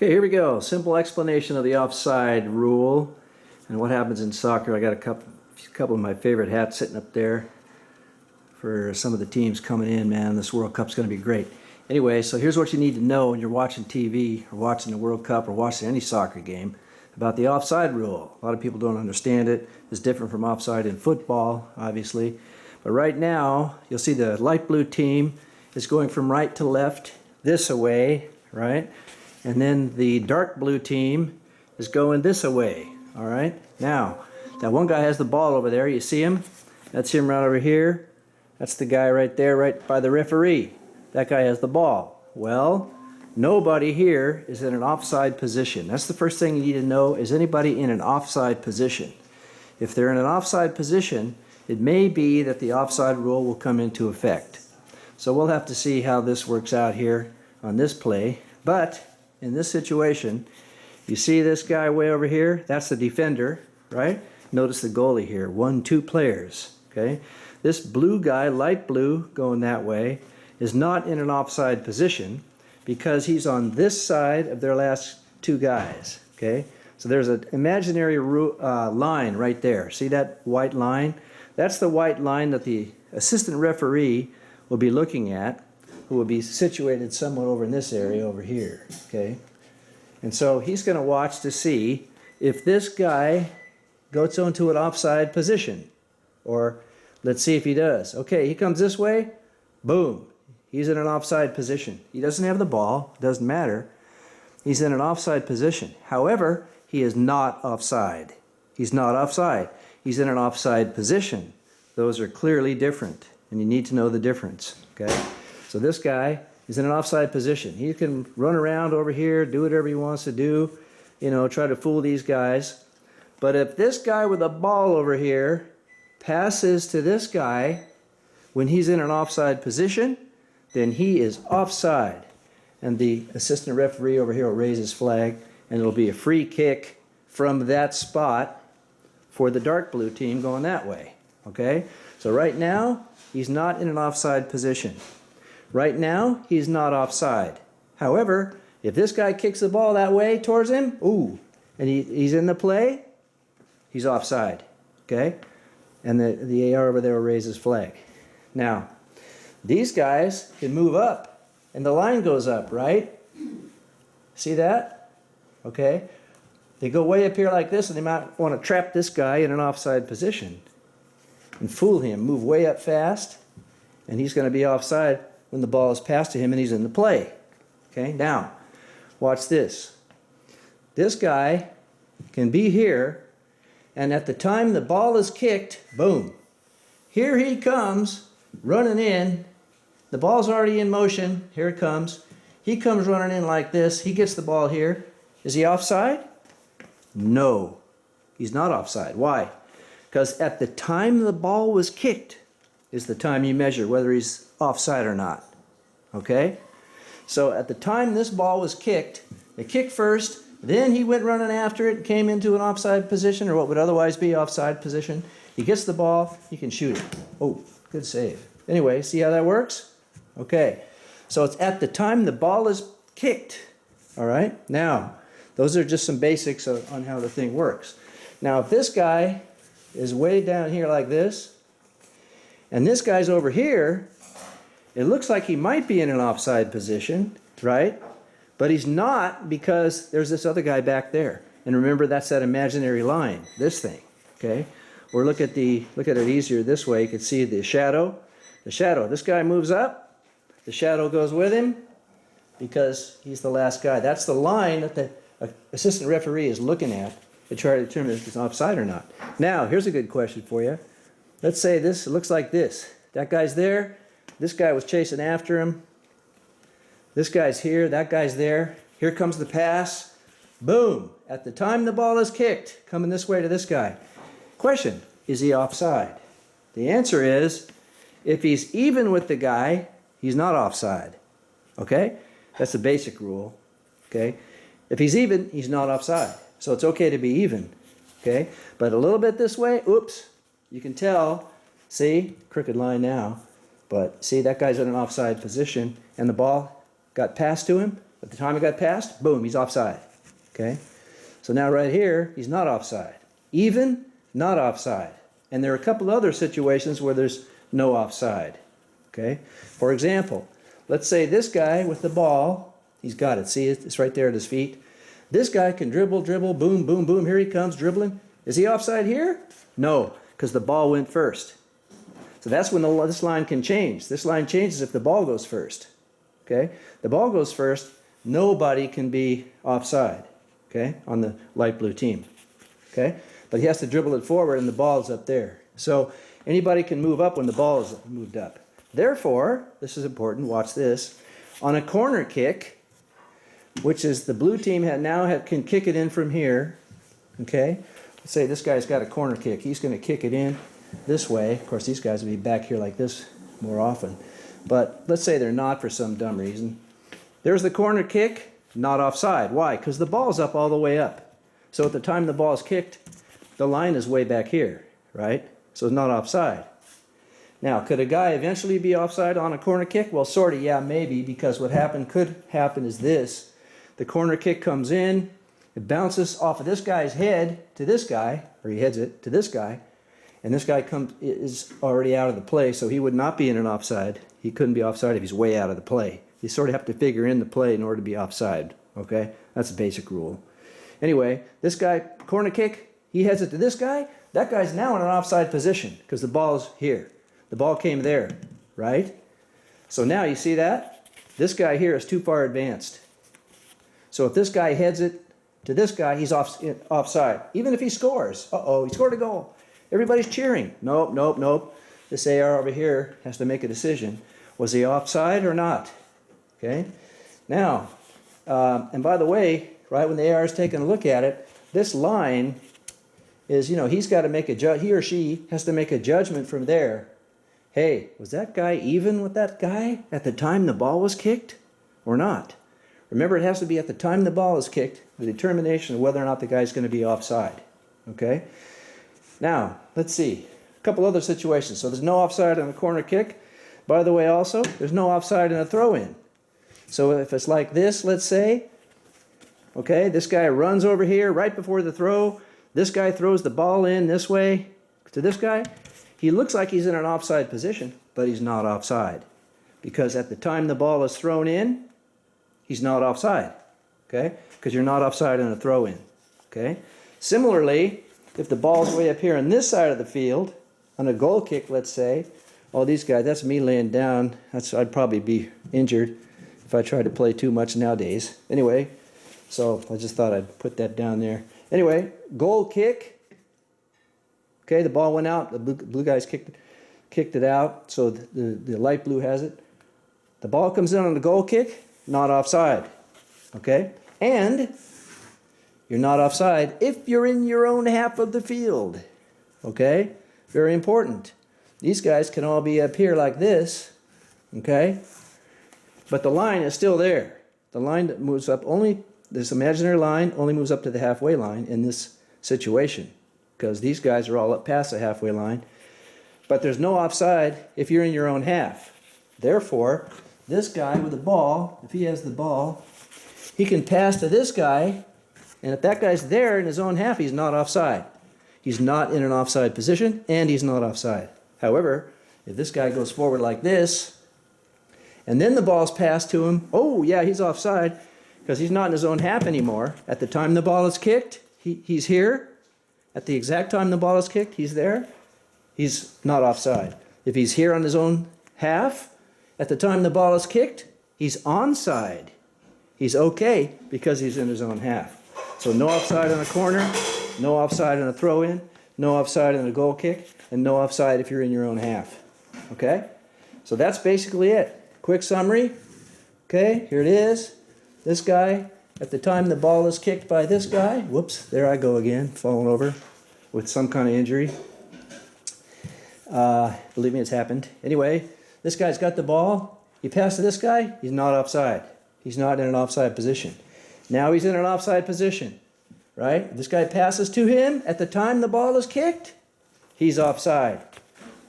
Okay, here we go. Simple explanation of the offside rule and what happens in soccer. I got a couple of my favorite hats sitting up there for some of the teams coming in. Man, this World Cup's going to be great. Anyway, so here's what you need to know when you're watching TV or watching the World Cup or watching any soccer game about the offside rule. A lot of people don't understand it. It's different from offside in football, obviously. But right now, you'll see the light blue team is going from right to left this away, right? And then the dark blue team is going this away, all right? Now, that one guy has the ball over there. You see him? That's him right over here. That's the guy right there, right by the referee. That guy has the ball. Well, nobody here is in an offside position. That's the first thing you need to know. Is anybody in an offside position? If they're in an offside position, it may be that the offside rule will come into effect. So we'll have to see how this works out here on this play. But in this situation, you see this guy way over here? That's the defender, right? Notice the goalie here. 1, 2 players, okay? This blue guy, light blue, going that way, is not in an offside position because he's on this side of their last 2 guys, okay? So there's an imaginary line right there. See that white line? That's the white line that the assistant referee will be looking at, who will be situated somewhat over in this area over here, okay? And so he's going to watch to see if this guy goes into an offside position. Or let's see if he does. Okay, he comes this way, boom, he's in an offside position. He doesn't have the ball, doesn't matter. He's in an offside position. However, he is not offside. He's not offside. He's in an offside position. Those are clearly different, and you need to know the difference, okay? So this guy is in an offside position. He can run around over here, do whatever he wants to do, you know, try to fool these guys. But if this guy with the ball over here passes to this guy when he's in an offside position, then he is offside. And the assistant referee over here will raise his flag, and it'll be a free kick from that spot for the dark blue team going that way. Okay? So right now, he's not in an offside position. Right now, he's not offside. However, if this guy kicks the ball that way towards him, ooh, and he's in the play, he's offside. Okay? And the AR over there will raise his flag. Now, these guys can move up, and the line goes up, right? See that? Okay? They go way up here like this, and they might want to trap this guy in an offside position and fool him, move way up fast, and he's going to be offside when the ball is passed to him and he's in the play. Okay, now, watch this. This guy can be here, and at the time the ball is kicked, boom, here he comes running in. The ball's already in motion. Here it comes. He comes running in like this. He gets the ball here. Is he offside? No, he's not offside. Why? Because at the time the ball was kicked is the time you measure whether he's offside or not. Okay? So at the time this ball was kicked, they kicked first, then he went running after it, came into an offside position, or what would otherwise be offside position. He gets the ball, he can shoot it. Oh, good save. Anyway, see how that works? Okay. So it's at the time the ball is kicked. All right? Now, those are just some basics on how the thing works. Now, if this guy is way down here like this, and this guy's over here, it looks like he might be in an offside position, right? But he's not, because there's this other guy back there. And remember, that's that imaginary line, this thing, okay? Or look at it easier this way. You can see the shadow. The shadow, this guy moves up, the shadow goes with him because he's the last guy. That's the line that the assistant referee is looking at to try to determine if it's offside or not. Now, here's a good question for you. Let's say this looks like this. That guy's there. This guy was chasing after him. This guy's here. That guy's there. Here comes the pass. Boom. At the time the ball is kicked, coming this way to this guy. Question, is he offside? The answer is, if he's even with the guy, he's not offside. Okay? That's the basic rule. Okay? If he's even, he's not offside. So it's okay to be even. Okay? But a little bit this way, oops, you can tell, see, crooked line now, but see, that guy's in an offside position, and the ball got passed to him, At the time it got passed, boom, he's offside. Okay? So now right here, he's not offside. Even, not offside. And there are a couple other situations where there's no offside. Okay? For example, let's say this guy with the ball, he's got it. See, it's right there at his feet. This guy can dribble, dribble, boom, boom, boom. Here he comes dribbling. Is he offside here? No, because the ball went first. So that's when this line can change. This line changes if the ball goes first. Okay? The ball goes first, nobody can be offside. Okay? On the light blue team. Okay? But he has to dribble it forward and the ball is up there. So anybody can move up when the ball is moved up. Therefore, this is important, watch this. On a corner kick, which is the blue team can kick it in from here. Okay? Let's say this guy's got a corner kick. He's going to kick it in this way. Of course, these guys will be back here like this more often. But let's say they're not for some dumb reason. There's the corner kick, not offside. Why? Because the ball's up all the way up. So at the time the ball is kicked, the line is way back here, right? So it's not offside. Now, could a guy eventually be offside on a corner kick? Well, sort of, yeah, maybe, because what could happen is this. The corner kick comes in, it bounces off of this guy's head to this guy, or he heads it to this guy, and this guy is already out of the play, so he would not be in an offside. He couldn't be offside if he's way out of the play. You sort of have to figure in the play in order to be offside, okay? That's a basic rule. Anyway, this guy, corner kick, he heads it to this guy. That guy's now in an offside position because the ball's here. The ball came there, right? So now you see that? This guy here is too far advanced. So if this guy heads it to this guy, he's offside. Even if he scores. Uh-oh, he scored a goal. Everybody's cheering. Nope, nope, nope. This AR over here has to make a decision. Was he offside or not? Okay? Now, and by the way, right, when the AR is taking a look at it, this line is, he's got to make he or she has to make a judgment from there. Hey, was that guy even with that guy at the time the ball was kicked or not? Remember, it has to be at the time the ball is kicked, the determination of whether or not the guy's going to be offside. Okay? Now, let's see. A couple other situations. So there's no offside on a corner kick. By the way, also, there's no offside in a throw-in. So if it's like this, let's say, okay, this guy runs over here right before the throw. This guy throws the ball in this way to this guy. He looks like he's in an offside position, but he's not offside. Because at the time the ball is thrown in, he's not offside. Okay? Because you're not offside in a throw-in. Okay? Similarly, if the ball's way up here on this side of the field, on a goal kick, let's say, oh, these guys, that's me laying down. I'd probably be injured if I tried to play too much nowadays. Anyway, so I just thought I'd put that down there. Anyway, goal kick. Okay, the ball went out. The blue guys kicked it out, so the light blue has it. The ball comes in on the goal kick, not offside. Okay? And you're not offside if you're in your own half of the field. Okay? Very important. These guys can all be up here like this. Okay? But the line is still there. The line that moves up this imaginary line only moves up to the halfway line in this situation. Because these guys are all up past the halfway line. But there's no offside if you're in your own half. Therefore, this guy with the ball, if he has the ball, he can pass to this guy, and if that guy's there in his own half, he's not offside. He's not in an offside position, and he's not offside. However, if this guy goes forward like this, and then the ball's passed to him, oh yeah, he's offside, because he's not in his own half anymore. At the time the ball is kicked, he's here. At the exact time the ball is kicked, he's there. He's not offside. If he's here on his own half, at the time the ball is kicked, he's onside. He's okay because he's in his own half. So no offside on a corner, no offside on a throw-in, no offside on a goal kick, and no offside if you're in your own half. Okay? So that's basically it. Quick summary. Okay, here it is. This guy, at the time the ball is kicked by this guy, whoops, there I go again, falling over with some kind of injury. Believe me, it's happened. Anyway, this guy's got the ball. He passed to this guy, he's not offside. He's not in an offside position. Now he's in an offside position, right? This guy passes to him at the time the ball is kicked, he's offside.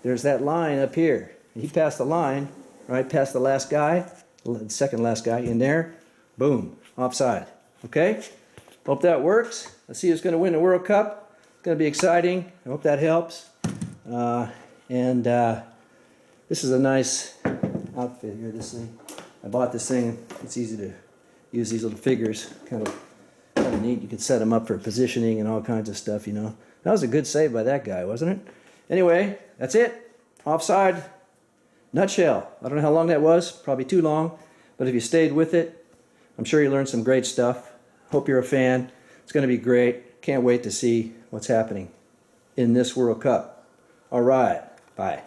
There's that line up here. He passed the line, right, past the last guy, the second last guy in there. Boom, offside. Okay? Hope that works. Let's see who's going to win the World Cup. It's going to be exciting. I hope that helps. This is a nice outfit here, this thing. I bought this thing. It's easy to use these little figures. Kind of neat. You could set them up for positioning and all kinds of stuff, you know. That was a good save by that guy, wasn't it? Anyway, that's it. Offside. Nutshell. I don't know how long that was. Probably too long. But if you stayed with it, I'm sure you learned some great stuff. Hope you're a fan. It's going to be great. Can't wait to see what's happening in this World Cup. All right. Bye.